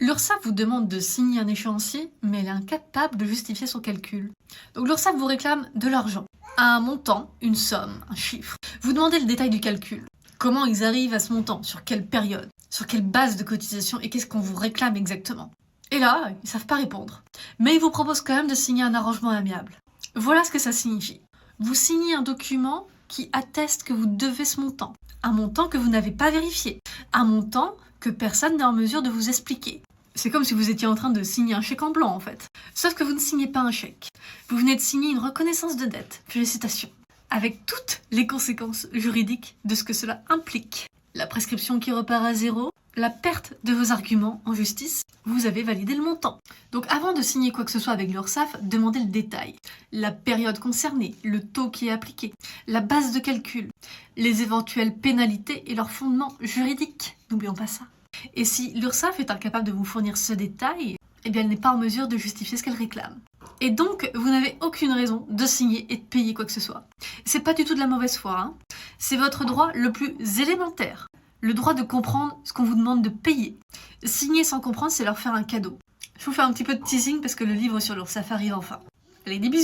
L'URSSAF vous demande de signer un échéancier, mais elle est incapable de justifier son calcul. Donc l'URSSAF vous réclame de l'argent, un montant, une somme, un chiffre. Vous demandez le détail du calcul. Comment ils arrivent à ce montant, sur quelle période, sur quelle base de cotisation et qu'est-ce qu'on vous réclame exactement. Et là, ils savent pas répondre. Mais ils vous proposent quand même de signer un arrangement amiable. Voilà ce que ça signifie. Vous signez un document qui atteste que vous devez ce montant. Un montant que vous n'avez pas vérifié. Un montant que personne n'est en mesure de vous expliquer. C'est comme si vous étiez en train de signer un chèque en blanc en fait. Sauf que vous ne signez pas un chèque. Vous venez de signer une reconnaissance de dette. Félicitations. Avec toutes les conséquences juridiques de ce que cela implique. La prescription qui repart à zéro, la perte de vos arguments en justice, vous avez validé le montant. Donc avant de signer quoi que ce soit avec l'URSSAF, demandez le détail. La période concernée, le taux qui est appliqué, la base de calcul, les éventuelles pénalités et leurs fondements juridiques. N'oublions pas ça. Et si l'URSSAF est incapable de vous fournir ce détail, eh bien elle n'est pas en mesure de justifier ce qu'elle réclame. Et donc, vous n'avez aucune raison de signer et de payer quoi que ce soit. C'est pas du tout de la mauvaise foi, hein. C'est votre droit le plus élémentaire. Le droit de comprendre ce qu'on vous demande de payer. Signer sans comprendre, c'est leur faire un cadeau. Je vous fais un petit peu de teasing parce que le livre sur l'URSSAF arrive enfin. Allez, des bisous.